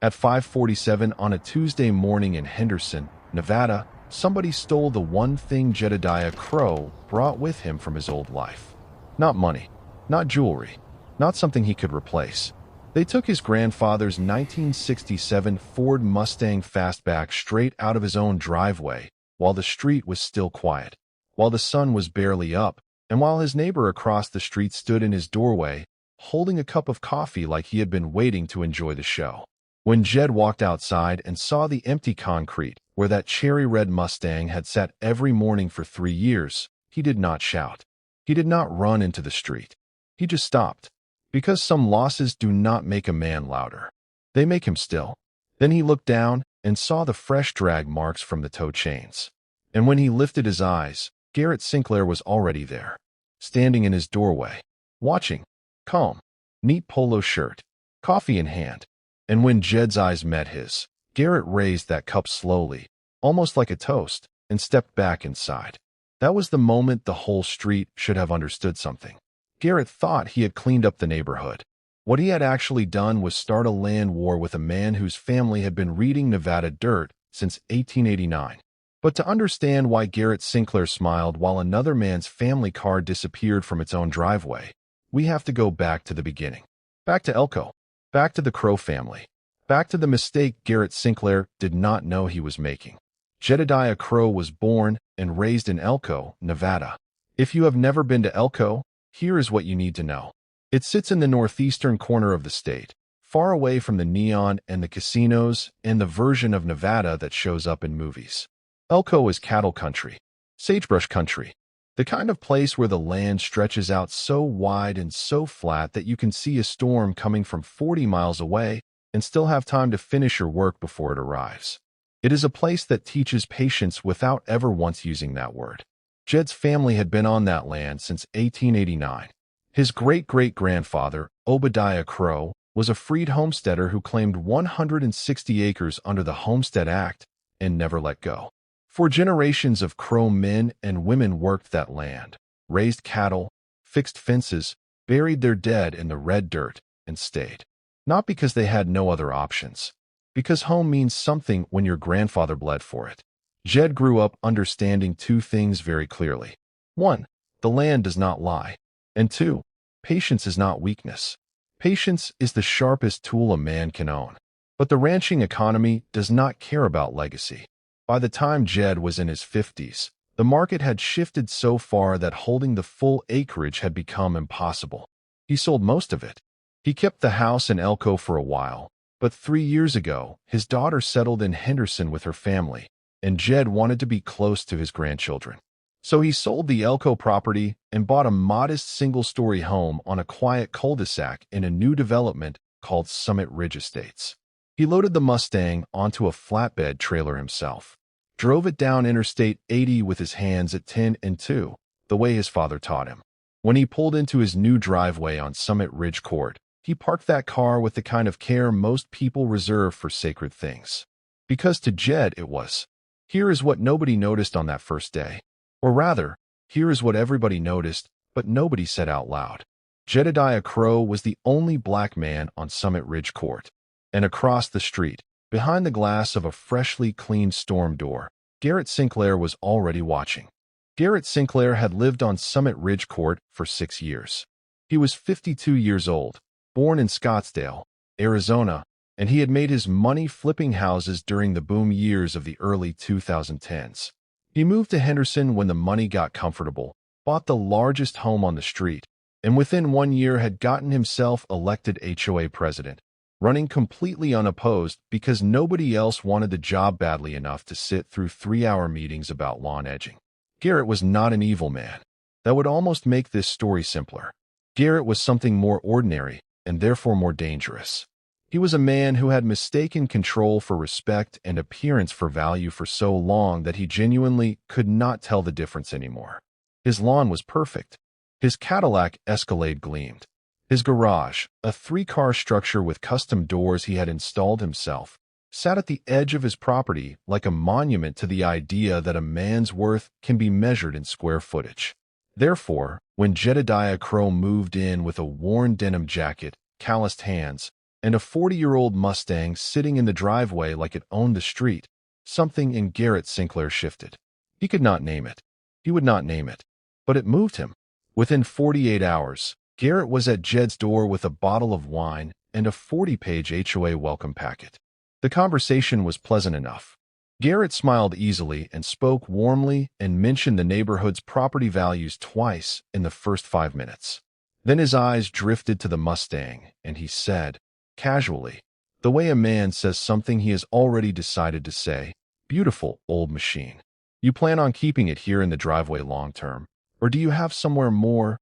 At 5:47 on a Tuesday morning in Henderson, Nevada, somebody stole the one thing Jedidiah Crowe brought with him from his old life. Not money, not jewelry, not something he could replace. They took his grandfather's 1967 Ford Mustang Fastback straight out of his own driveway while the street was still quiet, while the sun was barely up, and while his neighbor across the street stood in his doorway, holding a cup of coffee like he had been waiting to enjoy the show. When Jed walked outside and saw the empty concrete where that cherry-red Mustang had sat every morning for 3 years, he did not shout. He did not run into the street. He just stopped. Because some losses do not make a man louder. They make him still. Then he looked down and saw the fresh drag marks from the tow chains. And when he lifted his eyes, Garrett Sinclair was already there, standing in his doorway, watching, calm, neat polo shirt, coffee in hand. And when Jed's eyes met his, Garrett raised that cup slowly, almost like a toast, and stepped back inside. That was the moment the whole street should have understood something. Garrett thought he had cleaned up the neighborhood. What he had actually done was start a land war with a man whose family had been reading Nevada dirt since 1889. But to understand why Garrett Sinclair smiled while another man's family car disappeared from its own driveway, we have to go back to the beginning. Back to Elko. Back to the Crowe family. Back to the mistake Garrett Sinclair did not know he was making. Jedidiah Crowe was born and raised in Elko, Nevada. If you have never been to Elko, here is what you need to know. It sits in the northeastern corner of the state, far away from the neon and the casinos and the version of Nevada that shows up in movies. Elko is cattle country, sagebrush country, the kind of place where the land stretches out so wide and so flat that you can see a storm coming from 40 miles away and still have time to finish your work before it arrives. It is a place that teaches patience without ever once using that word. Jed's family had been on that land since 1889. His great-great-grandfather, Jedidiah Crowe, was a freed homesteader who claimed 160 acres under the Homestead Act and never let go. For generations of Crowe men and women worked that land, raised cattle, fixed fences, buried their dead in the red dirt, and stayed. Not because they had no other options, because home means something when your grandfather bled for it. Jed grew up understanding two things very clearly. 1, the land does not lie. And 2, patience is not weakness. Patience is the sharpest tool a man can own. But the ranching economy does not care about legacy. By the time Jed was in his 50s, the market had shifted so far that holding the full acreage had become impossible. He sold most of it. He kept the house in Elko for a while, but 3 years ago, his daughter settled in Henderson with her family, and Jed wanted to be close to his grandchildren. So he sold the Elko property and bought a modest single-story home on a quiet cul-de-sac in a new development called Summit Ridge Estates. He loaded the Mustang onto a flatbed trailer himself, drove it down Interstate 80 with his hands at 10 and 2, the way his father taught him. When he pulled into his new driveway on Summit Ridge Court, he parked that car with the kind of care most people reserve for sacred things. Because to Jed it was, here is what nobody noticed on that first day. Or rather, here is what everybody noticed, but nobody said out loud. Jedidiah Crowe was the only black man on Summit Ridge Court. And across the street, behind the glass of a freshly cleaned storm door, Garrett Sinclair was already watching. Garrett Sinclair had lived on Summit Ridge Court for 6 years. He was 52 years old, born in Scottsdale, Arizona, and he had made his money flipping houses during the boom years of the early 2010s. He moved to Henderson when the money got comfortable, bought the largest home on the street, and within 1 year had gotten himself elected HOA president, running completely unopposed because nobody else wanted the job badly enough to sit through 3-hour meetings about lawn edging. Garrett was not an evil man. That would almost make this story simpler. Garrett was something more ordinary and therefore more dangerous. He was a man who had mistaken control for respect and appearance for value for so long that he genuinely could not tell the difference anymore. His lawn was perfect. His Cadillac Escalade gleamed. His garage, a 3-car structure with custom doors he had installed himself, sat at the edge of his property like a monument to the idea that a man's worth can be measured in square footage. Therefore, when Jedidiah Crowe moved in with a worn denim jacket, calloused hands, and a 40-year-old Mustang sitting in the driveway like it owned the street. Something in Garrett Sinclair shifted. He could not name it. He would not name it. But it moved him. Within 48 hours, Garrett was at Jed's door with a bottle of wine and a 40-page HOA welcome packet. The conversation was pleasant enough. Garrett smiled easily and spoke warmly and mentioned the neighborhood's property values twice in the first 5 minutes. Then his eyes drifted to the Mustang, and he said, casually, the way a man says something he has already decided to say, "Beautiful old machine. You plan on keeping it here in the driveway long term, or do you have somewhere more,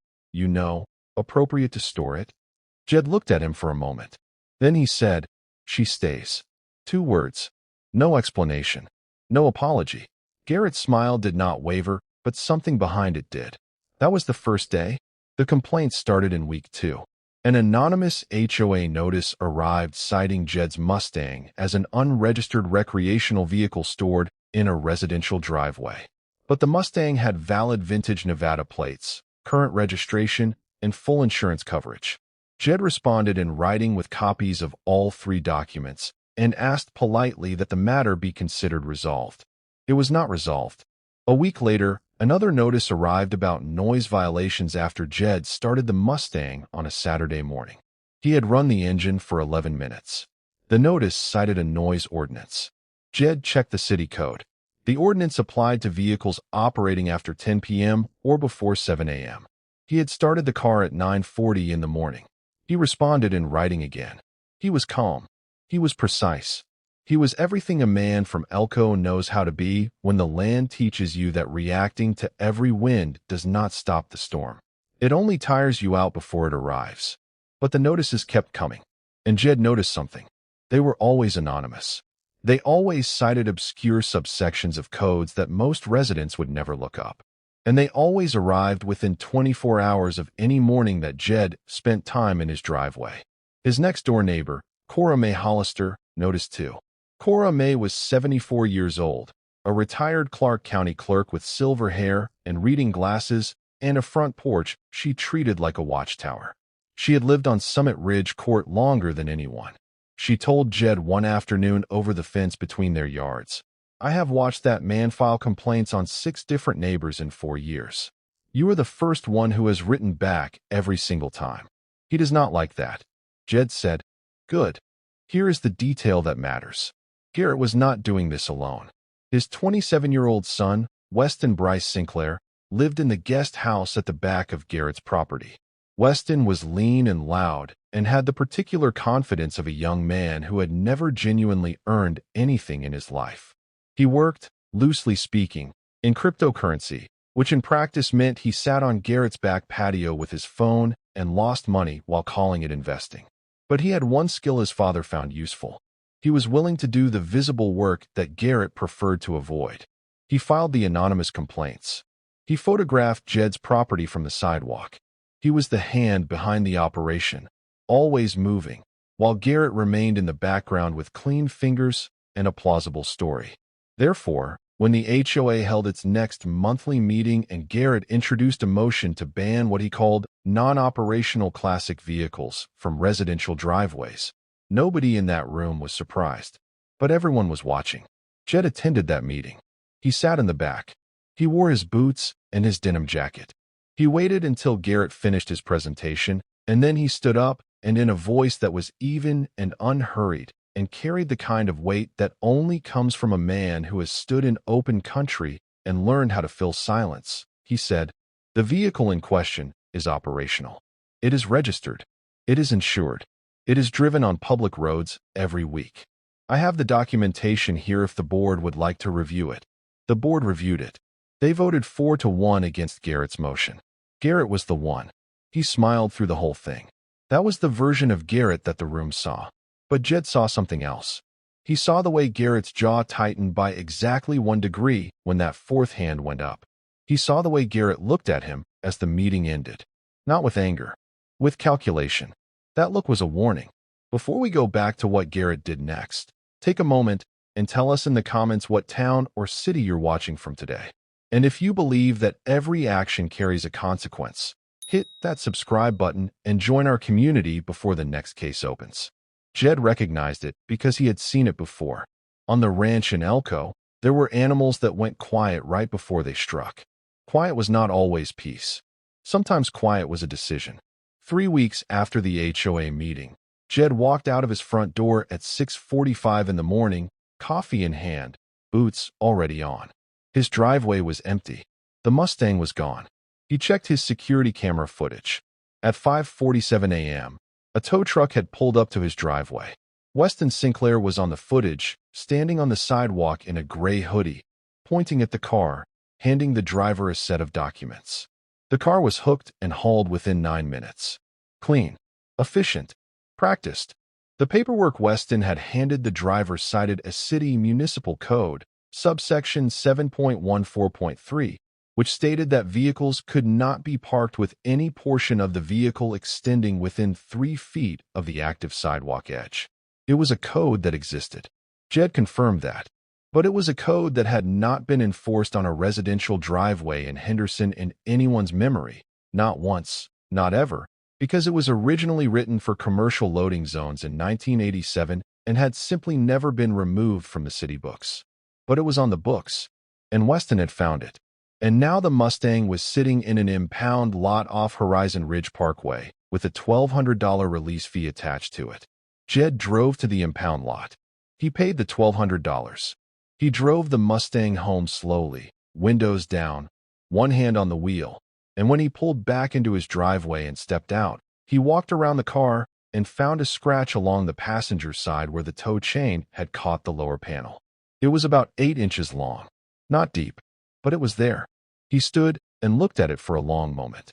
appropriate to store it?" Jed looked at him for a moment. Then he said, "She stays." 2 words. No explanation. No apology. Garrett's smile did not waver, but something behind it did. That was the first day. The complaints started in week 2. An anonymous HOA notice arrived citing Jed's Mustang as an unregistered recreational vehicle stored in a residential driveway. But the Mustang had valid vintage Nevada plates, current registration, and full insurance coverage. Jed responded in writing with copies of all 3 documents and asked politely that the matter be considered resolved. It was not resolved. A week later, another notice arrived about noise violations after Jed started the Mustang on a Saturday morning. He had run the engine for 11 minutes. The notice cited a noise ordinance. Jed checked the city code. The ordinance applied to vehicles operating after 10 p.m. or before 7 a.m. He had started the car at 9:40 in the morning. He responded in writing again. He was calm. He was precise. He was everything a man from Elko knows how to be when the land teaches you that reacting to every wind does not stop the storm. It only tires you out before it arrives. But the notices kept coming. And Jed noticed something. They were always anonymous. They always cited obscure subsections of codes that most residents would never look up. And they always arrived within 24 hours of any morning that Jed spent time in his driveway. His next-door neighbor, Cora Mae Hollister, noticed too. Cora Mae was 74 years old, a retired Clark County clerk with silver hair and reading glasses and a front porch she treated like a watchtower. She had lived on Summit Ridge Court longer than anyone. She told Jed one afternoon over the fence between their yards, "I have watched that man file complaints on 6 different neighbors in 4 years. You are the first one who has written back every single time. He does not like that." Jed said, "Good. Here is the detail that matters." Garrett was not doing this alone. His 27-year-old son, Weston Bryce Sinclair, lived in the guest house at the back of Garrett's property. Weston was lean and loud and had the particular confidence of a young man who had never genuinely earned anything in his life. He worked, loosely speaking, in cryptocurrency, which in practice meant he sat on Garrett's back patio with his phone and lost money while calling it investing. But he had one skill his father found useful. He was willing to do the visible work that Garrett preferred to avoid. He filed the anonymous complaints. He photographed Jed's property from the sidewalk. He was the hand behind the operation, always moving, while Garrett remained in the background with clean fingers and a plausible story. Therefore, when the HOA held its next monthly meeting and Garrett introduced a motion to ban what he called non-operational classic vehicles from residential driveways, nobody in that room was surprised. But everyone was watching. Jed attended that meeting. He sat in the back. He wore his boots and his denim jacket. He waited until Garrett finished his presentation, and then he stood up and in a voice that was even and unhurried, and carried the kind of weight that only comes from a man who has stood in open country and learned how to fill silence, he said, "The vehicle in question is operational. It is registered. It is insured. It is driven on public roads every week. I have the documentation here if the board would like to review it." The board reviewed it. They voted 4-1 against Garrett's motion. Garrett was the one. He smiled through the whole thing. That was the version of Garrett that the room saw. But Jed saw something else. He saw the way Garrett's jaw tightened by exactly 1 degree when that 4th hand went up. He saw the way Garrett looked at him as the meeting ended. Not with anger. With calculation. That look was a warning. Before we go back to what Garrett did next, take a moment and tell us in the comments what town or city you're watching from today. And if you believe that every action carries a consequence, hit that subscribe button and join our community before the next case opens. Jed recognized it because he had seen it before. On the ranch in Elko, there were animals that went quiet right before they struck. Quiet was not always peace. Sometimes quiet was a decision. 3 weeks after the HOA meeting, Jed walked out of his front door at 6:45 in the morning, coffee in hand, boots already on. His driveway was empty. The Mustang was gone. He checked his security camera footage. At 5:47 a.m., a tow truck had pulled up to his driveway. Weston Sinclair was on the footage, standing on the sidewalk in a gray hoodie, pointing at the car, handing the driver a set of documents. The car was hooked and hauled within 9 minutes. Clean, efficient, practiced. The paperwork Weston had handed the driver cited a city municipal code, subsection 7.14.3, which stated that vehicles could not be parked with any portion of the vehicle extending within 3 feet of the active sidewalk edge. It was a code that existed. Jed confirmed that. But it was a code that had not been enforced on a residential driveway in Henderson in anyone's memory, not once, not ever, because it was originally written for commercial loading zones in 1987 and had simply never been removed from the city books. But it was on the books, and Weston had found it. And now the Mustang was sitting in an impound lot off Horizon Ridge Parkway, with a $1,200 release fee attached to it. Jed drove to the impound lot. He paid the $1,200. He drove the Mustang home slowly, windows down, one hand on the wheel, and when he pulled back into his driveway and stepped out, he walked around the car and found a scratch along the passenger side where the tow chain had caught the lower panel. It was about 8 inches long. Not deep, but it was there. He stood and looked at it for a long moment.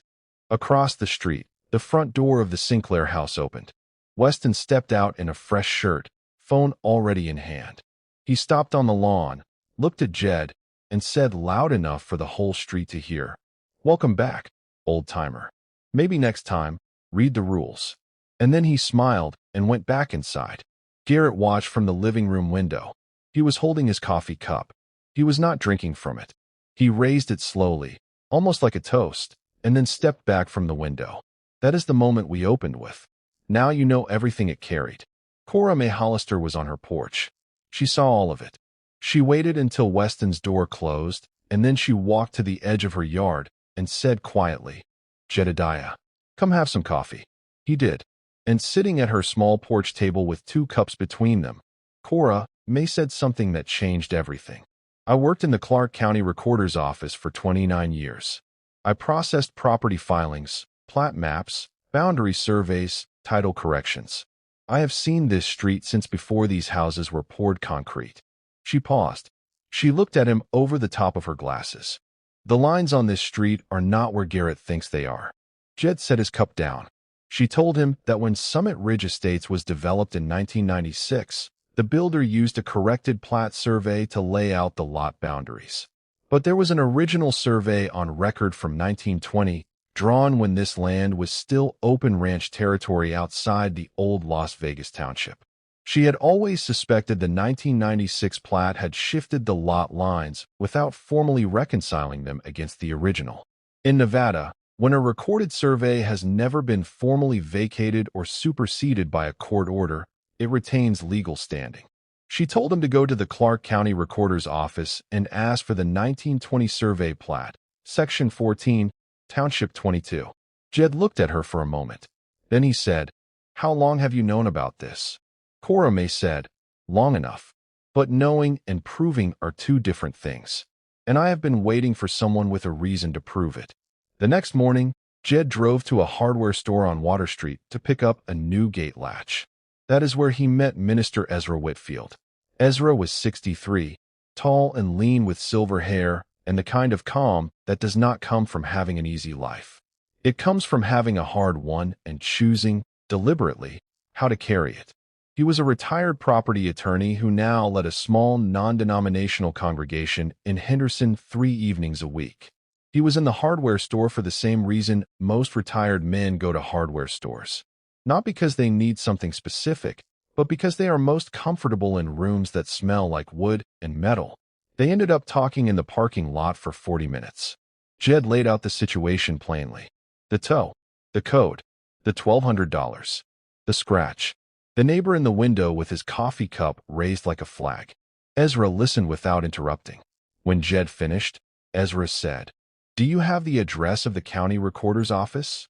Across the street, the front door of the Sinclair house opened. Weston stepped out in a fresh shirt, phone already in hand. He stopped on the lawn, looked at Jed, and said loud enough for the whole street to hear, "Welcome back, old-timer. Maybe next time, read the rules." And then he smiled and went back inside. Garrett watched from the living room window. He was holding his coffee cup. He was not drinking from it. He raised it slowly, almost like a toast, and then stepped back from the window. That is the moment we opened with. Now you know everything it carried. Cora May Hollister was on her porch. She saw all of it. She waited until Weston's door closed, and then she walked to the edge of her yard and said quietly, "Jedidiah, come have some coffee." He did. And sitting at her small porch table with 2 cups between them, Cora May said something that changed everything. "I worked in the Clark County Recorder's office for 29 years. I processed property filings, plat maps, boundary surveys, title corrections. I have seen this street since before these houses were poured concrete." She paused. She looked at him over the top of her glasses. "The lines on this street are not where Garrett thinks they are." Jed set his cup down. She told him that when Summit Ridge Estates was developed in 1996, the builder used a corrected plat survey to lay out the lot boundaries. But there was an original survey on record from 1920, drawn when this land was still open ranch territory outside the old Las Vegas township. She had always suspected the 1996 plat had shifted the lot lines without formally reconciling them against the original. In Nevada, when a recorded survey has never been formally vacated or superseded by a court order, it retains legal standing. She told him to go to the Clark County Recorder's office and ask for the 1920 survey plat, Section 14, Township 22. Jed looked at her for a moment. Then he said, "How long have you known about this?" Cora May said, "Long enough. But knowing and proving are 2 different things. And I have been waiting for someone with a reason to prove it." The next morning, Jed drove to a hardware store on Water Street to pick up a new gate latch. That is where he met Minister Ezra Whitfield. Ezra was 63, tall and lean with silver hair, and the kind of calm that does not come from having an easy life. It comes from having a hard one and choosing, deliberately, how to carry it. He was a retired property attorney who now led a small non-denominational congregation in Henderson 3 evenings a week. He was in the hardware store for the same reason most retired men go to hardware stores. Not because they need something specific, but because they are most comfortable in rooms that smell like wood and metal. They ended up talking in the parking lot for 40 minutes. Jed laid out the situation plainly. The tow, the code, the $1,200, the scratch. The neighbor in the window with his coffee cup raised like a flag. Ezra listened without interrupting. When Jed finished, Ezra said, "Do you have the address of the county recorder's office?"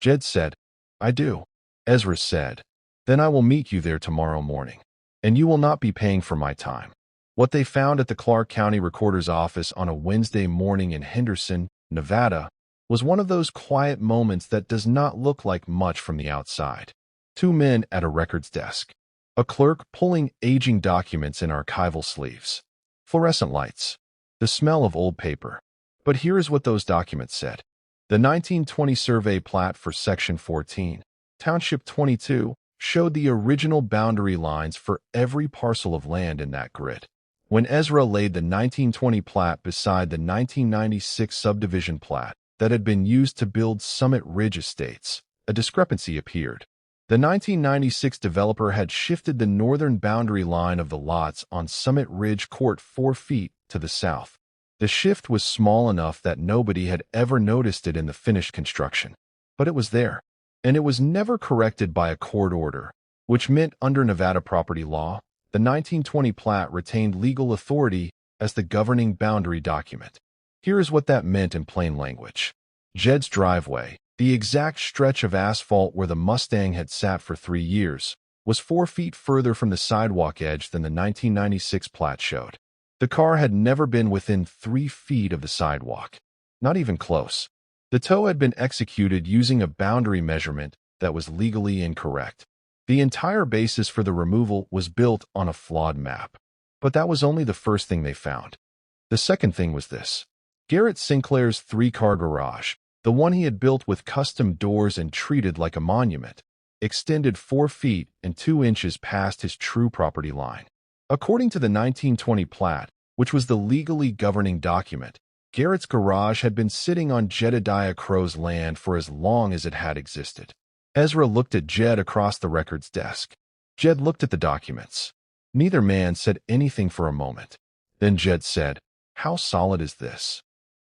Jed said, "I do." Ezra said, "Then I will meet you there tomorrow morning, and you will not be paying for my time." What they found at the Clark County Recorder's office on a Wednesday morning in Henderson, Nevada, was one of those quiet moments that does not look like much from the outside. Two men at a records desk. A clerk pulling aging documents in archival sleeves. Fluorescent lights. The smell of old paper. But here is what those documents said. The 1920 survey plat for Section 14, Township 22, showed the original boundary lines for every parcel of land in that grid. When Ezra laid the 1920 plat beside the 1996 subdivision plat that had been used to build Summit Ridge Estates, a discrepancy appeared. The 1996 developer had shifted the northern boundary line of the lots on Summit Ridge Court 4 feet to the south. The shift was small enough that nobody had ever noticed it in the finished construction. But it was there, and it was never corrected by a court order, which meant under Nevada property law, the 1920 plat retained legal authority as the governing boundary document. Here is what that meant in plain language. Jed's driveway, the exact stretch of asphalt where the Mustang had sat for 3 years, was 4 feet further from the sidewalk edge than the 1996 plat showed. The car had never been within 3 feet of the sidewalk. Not even close. The tow had been executed using a boundary measurement that was legally incorrect. The entire basis for the removal was built on a flawed map. But that was only the first thing they found. The second thing was this. Garrett Sinclair's 3-car garage, the one he had built with custom doors and treated like a monument, extended 4 feet and 2 inches past his true property line. According to the 1920 plat, which was the legally governing document, Garrett's garage had been sitting on Jedidiah Crowe's land for as long as it had existed. Ezra looked at Jed across the records desk. Jed looked at the documents. Neither man said anything for a moment. Then Jed said, "How solid is this?"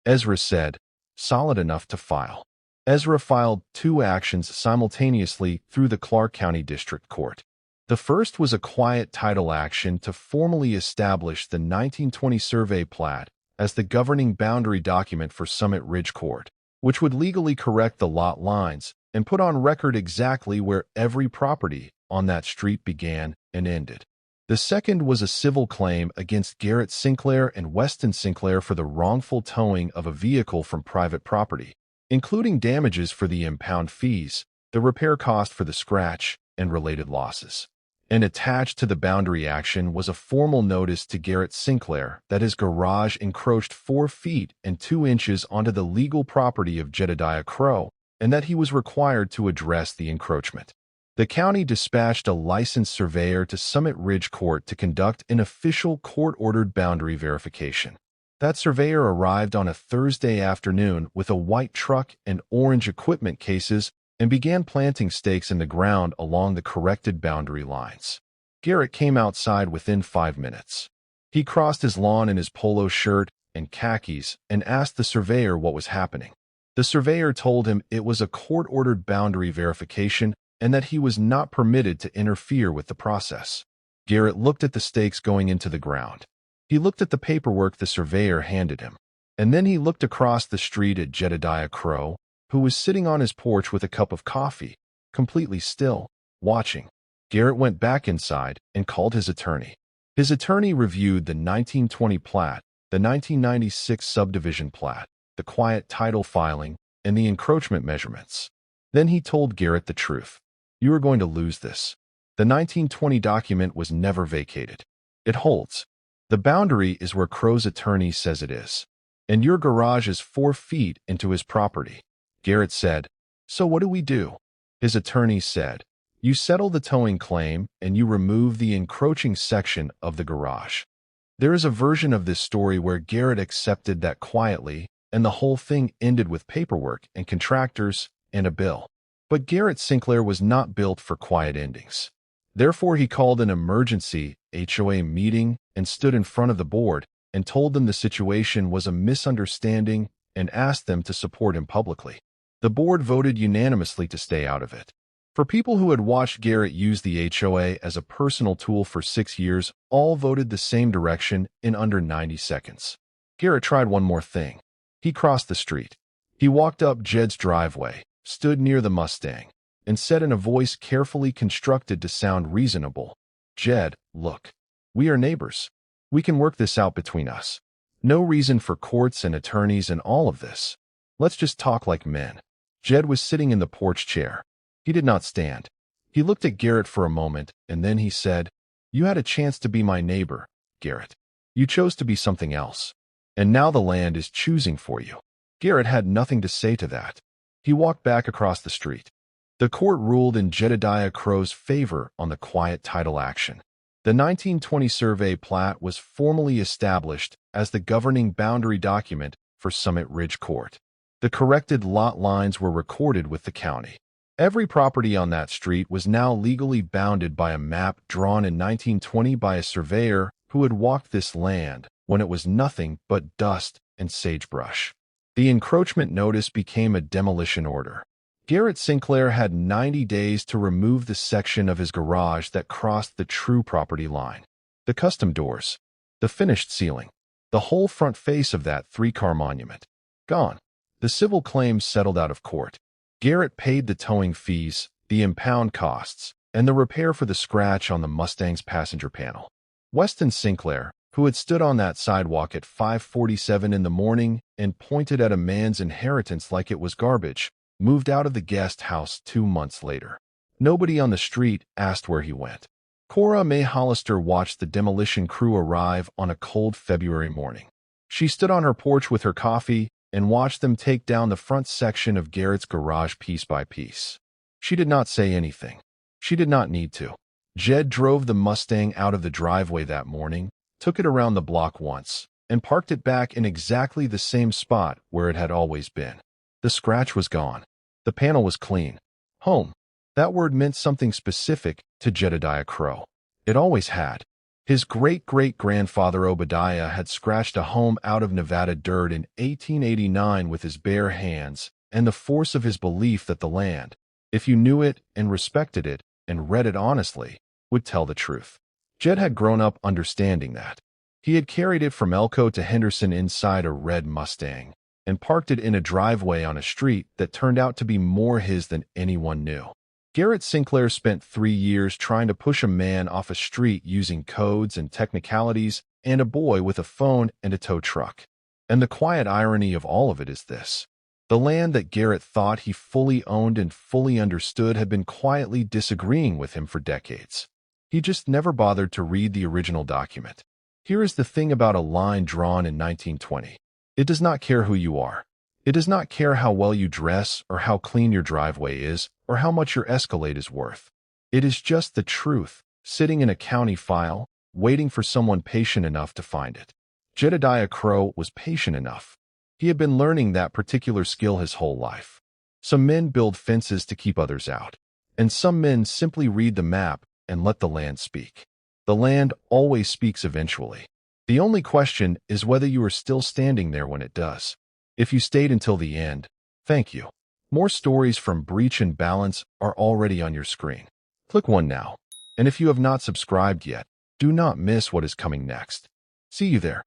Ezra said, "Solid enough to file." Ezra filed 2 actions simultaneously through the Clark County District Court. The first was a quiet title action to formally establish the 1920 survey plat as the governing boundary document for Summit Ridge Court, which would legally correct the lot lines and put on record exactly where every property on that street began and ended. The second was a civil claim against Garrett Sinclair and Weston Sinclair for the wrongful towing of a vehicle from private property, including damages for the impound fees, the repair cost for the scratch, and related losses. And attached to the boundary action was a formal notice to Garrett Sinclair that his garage encroached 4 feet and 2 inches onto the legal property of Jedidiah Crowe, and that he was required to address the encroachment. The county dispatched a licensed surveyor to Summit Ridge Court to conduct an official court-ordered boundary verification. That surveyor arrived on a Thursday afternoon with a white truck and orange equipment cases and began planting stakes in the ground along the corrected boundary lines. Garrett came outside within 5 minutes. He crossed his lawn in his polo shirt and khakis and asked the surveyor what was happening. The surveyor told him it was a court-ordered boundary verification and that he was not permitted to interfere with the process. Garrett looked at the stakes going into the ground. He looked at the paperwork the surveyor handed him. And then he looked across the street at Jedidiah Crowe, who was sitting on his porch with a cup of coffee, completely still, watching. Garrett went back inside and called his attorney. His attorney reviewed the 1920 plat, the 1996 subdivision plat, the quiet title filing, and the encroachment measurements. Then he told Garrett the truth. "You are going to lose this. The 1920 document was never vacated. It holds. The boundary is where Crowe's attorney says it is. And your garage is 4 feet into his property." Garrett said, "So what do we do?" His attorney said, "You settle the towing claim and you remove the encroaching section of the garage." There is a version of this story where Garrett accepted that quietly, and the whole thing ended with paperwork and contractors and a bill. But Garrett Sinclair was not built for quiet endings. Therefore, he called an emergency HOA meeting and stood in front of the board and told them the situation was a misunderstanding and asked them to support him publicly. The board voted unanimously to stay out of it. For people who had watched Garrett use the HOA as a personal tool for 6 years, all voted the same direction in under 90 seconds. Garrett tried one more thing. He crossed the street. He walked up Jed's driveway, stood near the Mustang, and said in a voice carefully constructed to sound reasonable, "Jed, look. We are neighbors. We can work this out between us. No reason for courts and attorneys and all of this. Let's just talk like men." Jed was sitting in the porch chair. He did not stand. He looked at Garrett for a moment, and then he said, "You had a chance to be my neighbor, Garrett. You chose to be something else. And now the land is choosing for you." Garrett had nothing to say to that. He walked back across the street. The court ruled in Jedidiah Crowe's favor on the quiet title action. The 1920 survey plat was formally established as the governing boundary document for Summit Ridge Court. The corrected lot lines were recorded with the county. Every property on that street was now legally bounded by a map drawn in 1920 by a surveyor who had walked this land when it was nothing but dust and sagebrush. The encroachment notice became a demolition order. Garrett Sinclair had 90 days to remove the section of his garage that crossed the true property line. The custom doors, the finished ceiling, the whole front face of that 3-car monument. Gone. The civil claims settled out of court. Garrett paid the towing fees, the impound costs, and the repair for the scratch on the Mustang's passenger panel. Weston Sinclair, who had stood on that sidewalk at 5:47 in the morning and pointed at a man's inheritance like it was garbage, moved out of the guest house 2 months later. Nobody on the street asked where he went. Cora May Hollister watched the demolition crew arrive on a cold February morning. She stood on her porch with her coffee and watched them take down the front section of Garrett's garage piece by piece. She did not say anything. She did not need to. Jed drove the Mustang out of the driveway that morning, took it around the block once, and parked it back in exactly the same spot where it had always been. The scratch was gone. The panel was clean. Home. That word meant something specific to Jedidiah Crowe. It always had. His great-great-grandfather Obadiah had scratched a home out of Nevada dirt in 1889 with his bare hands, and the force of his belief that the land, if you knew it and respected it and read it honestly, would tell the truth. Jed had grown up understanding that. He had carried it from Elko to Henderson inside a red Mustang, and parked it in a driveway on a street that turned out to be more his than anyone knew. Garrett Sinclair spent 3 years trying to push a man off a street using codes and technicalities and a boy with a phone and a tow truck. And the quiet irony of all of it is this. The land that Garrett thought he fully owned and fully understood had been quietly disagreeing with him for decades. He just never bothered to read the original document. Here is the thing about a line drawn in 1920. It does not care who you are. It does not care how well you dress or how clean your driveway is or how much your Escalade is worth. It is just the truth, sitting in a county file, waiting for someone patient enough to find it. Jedidiah Crowe was patient enough. He had been learning that particular skill his whole life. Some men build fences to keep others out, and some men simply read the map and let the land speak. The land always speaks eventually. The only question is whether you are still standing there when it does. If you stayed until the end, thank you. More stories from Breach and Balance are already on your screen. Click one now. And if you have not subscribed yet, do not miss what is coming next. See you there.